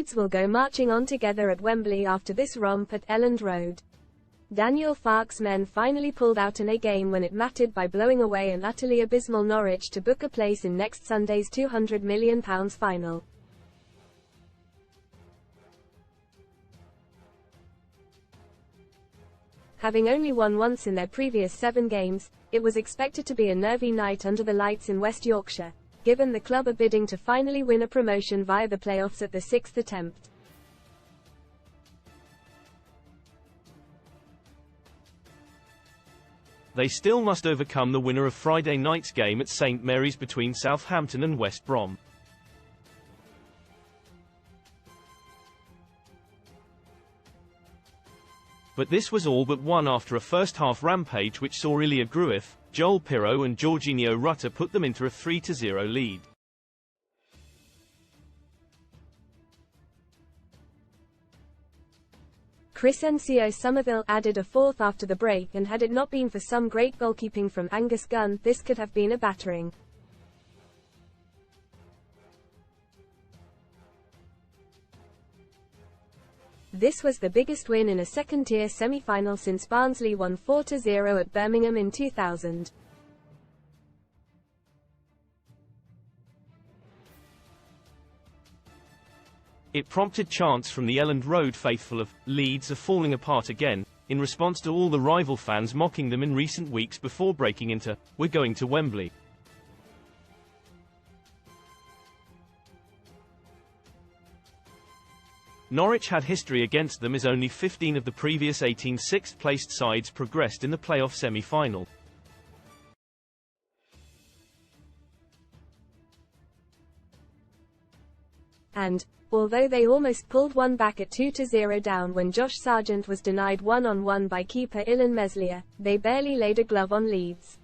Leeds will go marching on together at Wembley after this romp at Elland Road. Daniel Farke's men finally pulled out in a game when it mattered by blowing away an utterly abysmal Norwich to book a place in next Sunday's £200 million final. Having only won once in their previous 7 games, it was expected to be a nervy night under the lights in West Yorkshire, given the club are bidding to finally win a promotion via the playoffs at the 6th attempt. They still must overcome the winner of Friday night's game at St Mary's between Southampton and West Brom. But this was all but won after a first-half rampage which saw Ilya Gruev, Joel Pirro and Jorginho Rutter put them into a 3-0 lead. Crescencio Somerville added a 4th after the break, and had it not been for some great goalkeeping from Angus Gunn, this could have been a battering. This was the biggest win in a second-tier semi-final since Barnsley won 4-0 at Birmingham in 2000. It prompted chants from the Elland Road faithful of "Leeds are falling apart again," in response to all the rival fans mocking them in recent weeks before breaking into "We're going to Wembley." Norwich had history against them as only 15 of the previous 18 sixth-placed sides progressed in the playoff semi-final. And, although they almost pulled one back at 2-0 down when Josh Sargent was denied one-on-one by keeper Ilan Meslier, they barely laid a glove on Leeds.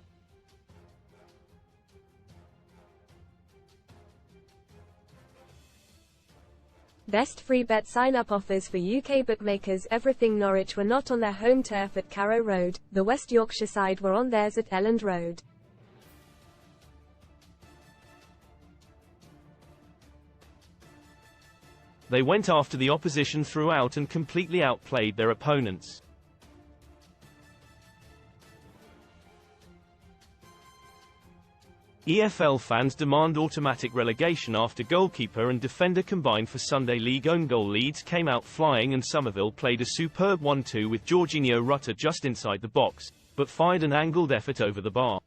Best free bet sign-up offers for UK bookmakers. Everything Norwich were not on their home turf at Carrow Road, the West Yorkshire side were on theirs at Elland Road. They went after the opposition throughout and completely outplayed their opponents. EFL fans demand automatic relegation after goalkeeper and defender combined for Sunday League own goal. Leeds came out flying and Somerville played a superb 1-2 with Jorginho Rutter just inside the box, but fired an angled effort over the bar.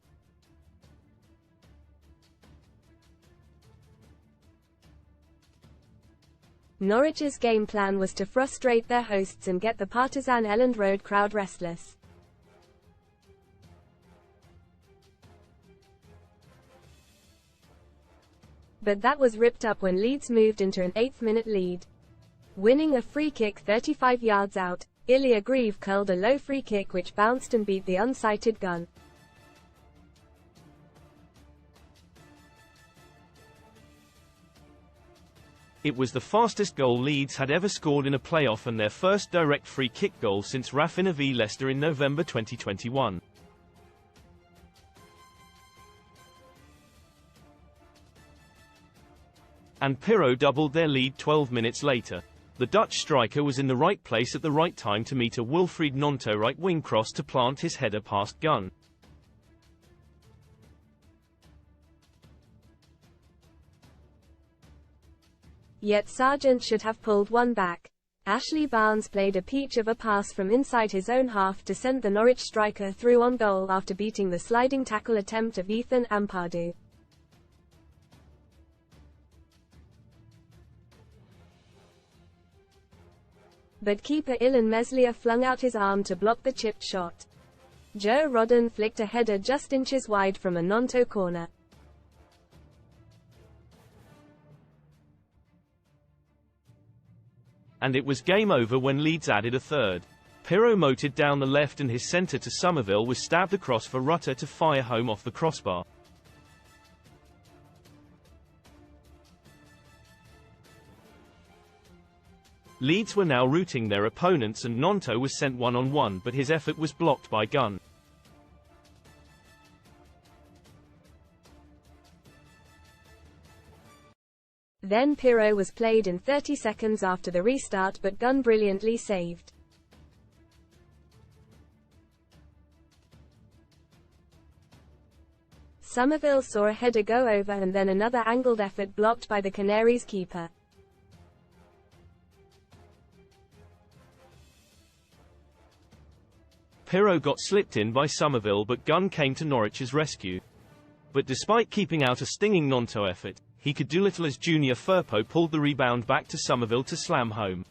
Norwich's game plan was to frustrate their hosts and get the partisan Elland Road crowd restless. But that was ripped up when Leeds moved into an 8th-minute lead. Winning a free kick 35 yards out, Ilya Gruev curled a low free kick which bounced and beat the unsighted Gunn. It was the fastest goal Leeds had ever scored in a playoff and their first direct free kick goal since Rafinha v Leicester in November 2021. And Pirro doubled their lead 12 minutes later. The Dutch striker was in the right place at the right time to meet a Wilfried Gnonto right-wing cross to plant his header past Gunn. Yet Sargent should have pulled one back. Ashley Barnes played a peach of a pass from inside his own half to send the Norwich striker through on goal after beating the sliding tackle attempt of Ethan Ampadu. But keeper Ilan Meslier flung out his arm to block the chipped shot. Joe Rodden flicked a header just inches wide from a Gnonto corner. And it was game over when Leeds added a third. Pirro motored down the left and his centre to Somerville was stabbed across for Rutter to fire home off the crossbar. Leeds were now routing their opponents and Gnonto was sent one-on-one, but his effort was blocked by Gunn. Then Pirro was played in 30 seconds after the restart, but Gunn brilliantly saved. Somerville saw a header go over and then another angled effort blocked by the Canaries keeper. Pirro got slipped in by Somerville, but Gunn came to Norwich's rescue. But despite keeping out a stinging Gnonto effort, he could do little as Junior Firpo pulled the rebound back to Somerville to slam home.